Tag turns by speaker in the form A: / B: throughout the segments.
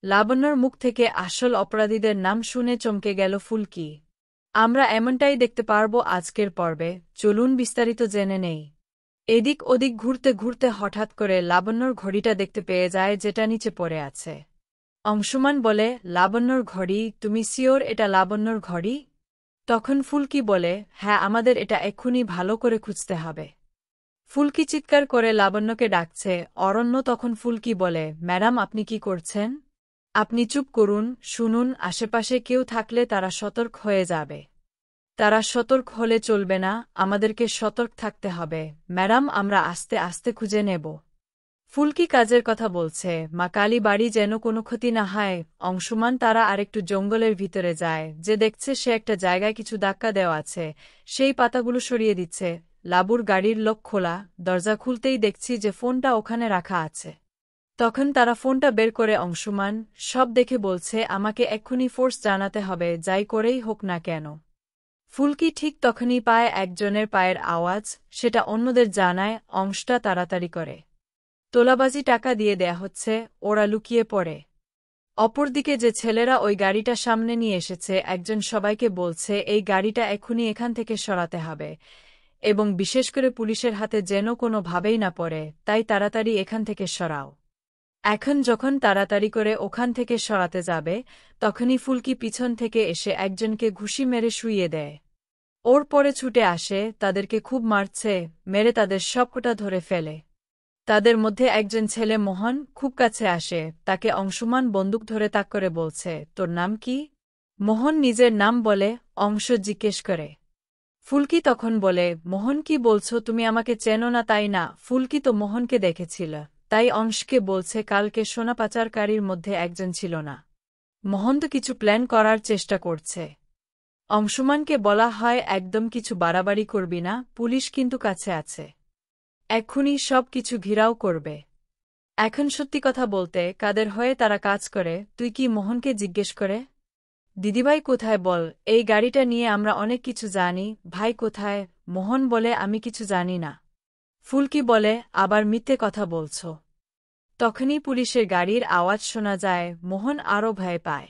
A: লাবণ্যর মুখ থেকে আসল অপরাধীদের নাম শুনে চমকে গেল ফুলকি। আমরা এমনটাই দেখতে পারব আজকের পর্বে, চলুন বিস্তারিত জেনে নেই। এদিক ওদিক ঘুরতে ঘুরতে হঠাৎ করে লাবণ্যর ঘড়িটা দেখতে পেয়ে যায়, যেটা নিচে পড়ে আছে। অংশুমান বলে, লাবণ্যর ঘড়ি? তুমি শিওর এটা লাবণ্যর ঘড়ি? তখন ফুলকি বলে, হ্যাঁ, আমাদের এটা এক্ষুনি ভালো করে খুঁজতে হবে। ফুলকি চিৎকার করে লাবণ্যকে ডাকছে। অরণ্য তখন ফুলকি বলে, ম্যাডাম, আপনি কি করছেন? আপনি চুপ করুন, শুনুন, আশেপাশে কেউ থাকলে তারা সতর্ক হয়ে যাবে। তারা সতর্ক হলে চলবে না, আমাদেরকে সতর্ক থাকতে হবে। ম্যাডাম, আমরা আস্তে আস্তে খুঁজে নেব। ফুলকি কাজের কথা বলছে, মা কালী বাড়ি যেন কোনো ক্ষতি না হয়। অংশুমান তারা আরেকটু জঙ্গলের ভিতরে যায়, যে দেখছে সে একটা জায়গায় কিছু ধাক্কা দেওয়া আছে, সেই পাতাগুলো সরিয়ে দিচ্ছে। লাবুর গাড়ির লক খোলা, দরজা খুলতেই দেখছি যে ফোনটা ওখানে রাখা আছে। তখন তারা ফোনটা বের করে অংশুমান সব দেখে বলছে, আমাকে এক্ষুনি ফোর্স জানাতে হবে, যাই করেই হোক না কেন। ফুলকি ঠিক তখনই পায় একজনের পায়ের আওয়াজ, সেটা অন্যদের জানায়। অংশটা তাড়াতাড়ি করে তোলাবাজি টাকা দিয়ে দেয়া হচ্ছে, ওরা লুকিয়ে পড়ে। অপরদিকে যে ছেলেরা ওই গাড়িটা সামনে নিয়ে এসেছে, একজন সবাইকে বলছে এই গাড়িটা এক্ষুনি এখান থেকে সরাতে হবে, এবং বিশেষ করে পুলিশের হাতে যেন কোনোভাবেই না পড়ে, তাই তাড়াতাড়ি এখান থেকে সরাও। এখন যখন তাড়াতাড়ি করে ওখান থেকে সরাতে যাবে, তখনই ফুলকি পিছন থেকে এসে একজনকে ঘুষি মেরে শুইয়ে দেয়। ওর পরে ছুটে আসে, তাদেরকে খুব মারছে, মেরে তাদের সবকটা ধরে ফেলে। তাদের মধ্যে একজন ছেলে মোহন খুব কাছে আসে, তাকে অংশুমান বন্দুক ধরে তাক করে বলছে, তোর নাম কি? মোহন নিজের নাম বলে, অংশ জিজ্ঞেস করে। ফুলকি তখন বলে, মোহন, কি বলছো তুমি? আমাকে চেনো না তাই না? ফুলকি তো মোহনকে দেখেছিল, তাই অংশকে বলছে কালকে সোনা পাচারকারীর মধ্যে একজন ছিল না। মোহন তো কিছু প্ল্যান করার চেষ্টা করছে। অংশুমানকে বলা হয়, একদম কিছু বাড়াবাড়ি করবি না, পুলিশ কিন্তু কাছে আছে, এক্ষুনি সব কিছু ঘিরাও করবে। এখন সত্যি কথা বলতে কাদের হয়ে তারা কাজ করে তুই কি মোহনকে জিজ্ঞেস করে? দিদিভাই কোথায় বল, এই গাড়িটা নিয়ে আমরা অনেক কিছু জানি। ভাই কোথায়? মোহন বলে, আমি কিছু জানি না। ফুলকি বলে, আবার মিথ্যে কথা বলছ। তখনই পুলিশের গাড়ির আওয়াজ শোনা যায়, মোহন আরও ভয় পায়।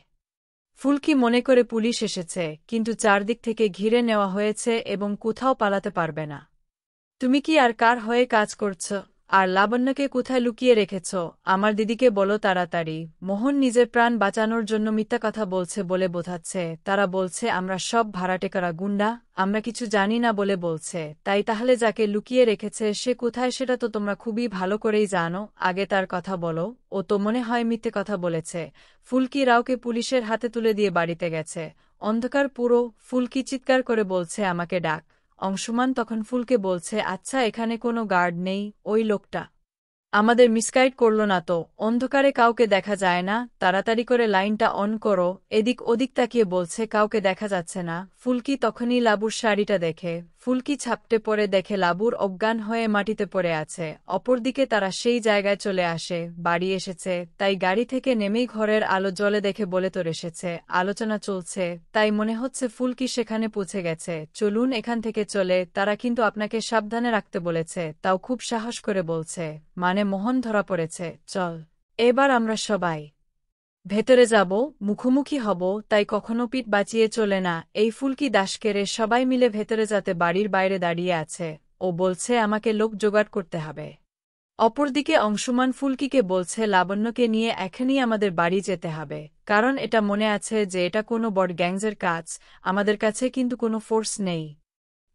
A: ফুলকি মনে করে পুলিশ এসেছে, কিন্তু চারদিক থেকে ঘিরে নেওয়া হয়েছে এবং কোথাও পালাতে পারবে না। তুমি কি আর কার হয়ে কাজ করছ? আর লাবণ্যকে কোথায় লুকিয়ে রেখেছ? আমার দিদিকে বলো তাড়াতাড়ি। মোহন নিজের প্রাণ বাঁচানোর জন্য মিথ্যা কথা বলছে বলে বোঝাচ্ছে। তারা বলছে আমরা সব ভাড়াটেকারা গুন্ডা, আমরা কিছু জানি না বলে বলছে। তাই তাহলে যাকে লুকিয়ে রেখেছে সে কোথায় সেটা তো তোমরা খুবই ভালো করেই জানো, আগে তার কথা বলো। ও তো মনে হয় মিথ্যে কথা বলেছে। ফুলকি রাওকে পুলিশের হাতে তুলে দিয়ে বাড়িতে গেছে। অন্ধকার পুরো। ফুলকি চিৎকার করে বলছে, আমাকে ডাক। অংশুমান তখন ফুলকে বলছে, আচ্ছা, এখানে কোনো গার্ড নেই? ওই লোকটা আমাদের মিসগাইড করল না তো? অন্ধকারে কাউকে দেখা যায় না, তাড়াতাড়ি করে লাইনটা অন করো। এদিক ওদিক তাকিয়ে বলছে, কাউকে দেখা যাচ্ছে না। ফুলকি তখনই লাবুর শাড়িটা দেখে। ফুলকি ছাপটে পড়ে দেখে লাবুর অজ্ঞান হয়ে মাটিতে পড়ে আছে। অপরদিকে তারা সেই জায়গায় চলে আসে, বাড়ি এসেছে, তাই গাড়ি থেকে নেমেই ঘরের আলো জ্বলে দেখে বলে তোর এসেছে, আলোচনা চলছে, তাই মনে হচ্ছে ফুলকি সেখানে পৌঁছে গেছে। চলুন এখান থেকে চলে, তারা কিন্তু আপনাকে সাবধানে রাখতে বলেছে, তাও খুব সাহস করে বলছে, মানে মোহন ধরা পড়েছে। চল এবার আমরা সবাই ভেতরে যাব, মুখোমুখি হব, তাই কখনো পিঠ বাঁচিয়ে চলে না। এই ফুলকি দাসকেরে সবাই মিলে ভেতরে যাতে বাড়ির বাইরে দাঁড়িয়ে আছে, ও বলছে আমাকে লোক জোগাড় করতে হবে। অপরদিকে অংশুমান ফুলকিকে বলছে, লাবণ্যকে নিয়ে এখনই আমাদের বাড়ি যেতে হবে, কারণ এটা মনে আছে যে এটা কোনো বড় গ্যাংজের কাজ, আমাদের কাছে কিন্তু কোনো ফোর্স নেই।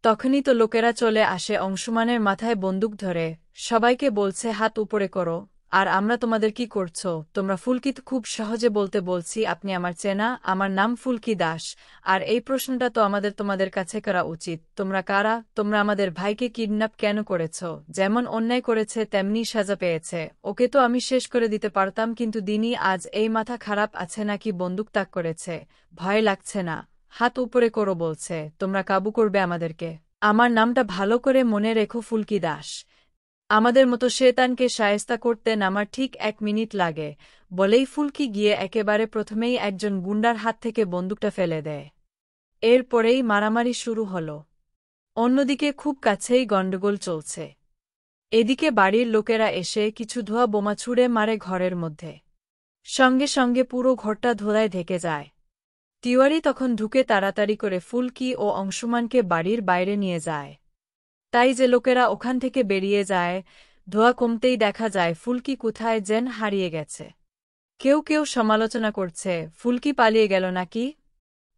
A: তখনই তো লোকেরা চলে আসে, অংশুমানের মাথায় বন্দুক ধরে সবাইকে বলছে, হাত উপরে করো। আর আমরা তোমাদের কি করছো তোমরা? ফুলকি খুব সহজে বলতে বলছি, আপনি আমার চেনা, আমার নাম ফুলকি দাস। আর এই প্রশ্নটা তো আমাদের তোমাদের কাছে করা উচিত, তোমরা কারা? তোমরা আমাদের ভাইকে কিডন্যাপ কেন করেছ? যেমন অন্যায় করেছে তেমনি সাজা পেয়েছে, ওকে তো আমি শেষ করে দিতে পারতাম, কিন্তু দিনই আজ এই মাথা খারাপ আছে নাকি বন্দুক তাক করেছে? ভয় লাগছে না? হাত উপরে করো বলছে, তোমরা কাবু করবে আমাদেরকে। আমার নামটা ভালো করে মনে রেখো, ফুলকি দাস। আমাদের মতো শয়তানকে শায়েস্তা করতে আমার ঠিক 1 মিনিট লাগে। বলেই ফুলকি গিয়ে একেবারে প্রথমেই একজন গুন্ডার হাত থেকে বন্দুকটা ফেলে দেয়। এরপরেই মারামারি শুরু হল। অন্যদিকে খুব কাছেই গণ্ডগোল চলছে। এদিকে বাড়ির লোকেরা এসে কিছু ধোঁয়া বোমা ছুড়ে মারে ঘরের মধ্যে। সঙ্গে সঙ্গে পুরো ঘরটা ধোঁয়ায় ঢেকে যায়। তিওয়ারি তখন ঢুকে তাড়াতাড়ি করে ফুলকি ও অংশুমানকে বাড়ির বাইরে নিয়ে যায়। তাই যে লোকেরা ওখান থেকে বেরিয়ে যায়, ধোঁয়া কমতেই দেখা যায় ফুলকি কোথায় যেন হারিয়ে গেছে। কেউ কেউ সমালোচনা করছে, ফুলকি পালিয়ে গেল নাকি?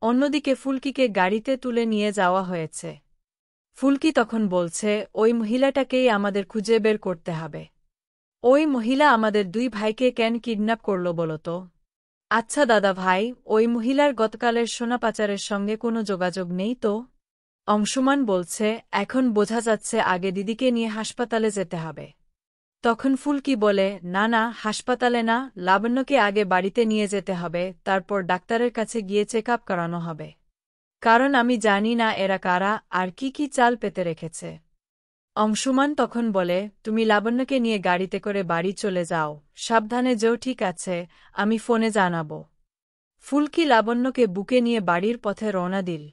A: অন্যদিকে ফুলকিকে গাড়িতে তুলে নিয়ে যাওয়া হয়েছে। ফুলকি তখন বলছে, ওই মহিলাটাকেই আমাদের খুঁজে বের করতে হবে। ওই মহিলা আমাদের দুই ভাইকে কেন কিডন্যাপ করল বলো তো? আচ্ছা দাদা ভাই, ওই মহিলার গতকালের সোনা পাচারের সঙ্গে কোনো যোগাযোগ নেই তো? অংশুমান বলছে, এখন বোঝা যাচ্ছে আগে দিদিকে নিয়ে হাসপাতালে যেতে হবে। তখন ফুলকি বলে, না না, হাসপাতালে না, লাবণ্যকে আগে বাড়িতে নিয়ে যেতে হবে, তারপর ডাক্তারের কাছে গিয়ে চেক আপ করানো হবে। কারণ আমি জানি না এরা কারা আর কি কি চাল পেতে রেখেছে। অংশুমান তখন বলে, তুমি লাবণ্যকে নিয়ে গাড়িতে করে বাড়ি চলে যাও, সাবধানে যেও, ঠিক আছে, আমি ফোনে জানাব। ফুলকি লাবণ্যকে বুকে নিয়ে বাড়ির পথে রওনা দিল।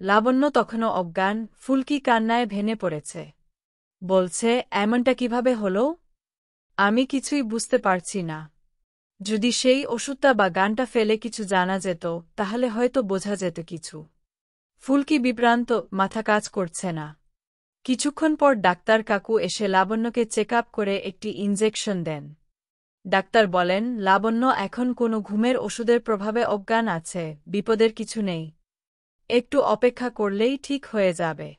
A: লাবণ্য তখনও অজ্ঞান, ফুলকি কান্নায় ভেঙে পড়েছে। বলছে, এমনটা কিভাবে হলো? আমি কিছুই বুঝতে পারছি না। যদি সেই ওষুধটা বা গানটা ফেলে কিছু জানা যেত, তাহলে হয়তো বোঝা যেত কিছু। ফুলকি বিভ্রান্ত, মাথা কাজ করছে না। কিছুক্ষণ পর ডাক্তার কাকু এসে লাবণ্যকে চেক আপ করে একটি ইনজেকশন দেন। ডাক্তার বলেন, লাবণ্য এখন কোনো ঘুমের ওষুধের প্রভাবে অজ্ঞান আছে, বিপদের কিছু নেই। একটু অপেক্ষা করলেই ঠিক হয়ে যাবে।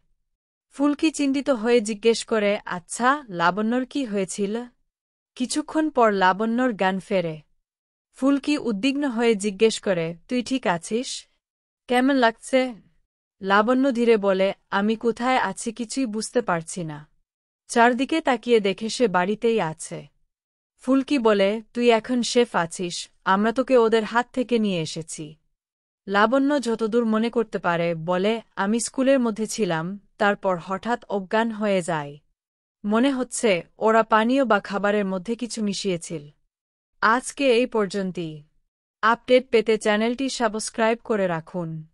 A: ফুলকি চিন্তিত হয়ে জিজ্ঞেস করে, আচ্ছা, লাবণ্যর কি হয়েছিল? কিছুক্ষণ পর লাবণ্যর জ্ঞান ফেরে। ফুলকি উদ্বিগ্ন হয়ে জিজ্ঞেস করে, তুই ঠিক আছিস? কেমন লাগছে? লাবণ্য ধীরে বলে, আমি কোথায় আছি কিছুই বুঝতে পারছি না। চারদিকে তাকিয়ে দেখে সে বাড়িতেই আছে। ফুলকি বলে, তুই এখন সেফ আছিস, আমরা তোকে ওদের হাত থেকে নিয়ে এসেছি। লাবণ্য যতদূর মনে করতে পারে বলে, আমি স্কুলের মধ্যে ছিলাম, তারপর হঠাৎ অজ্ঞান হয়ে যায়। মনে হচ্ছে ওরা পানীয় বা খাবারের মধ্যে কিছু মিশিয়েছিল। আজকে এই পর্যন্তই। আপডেট পেতে চ্যানেলটি সাবস্ক্রাইব করে রাখুন।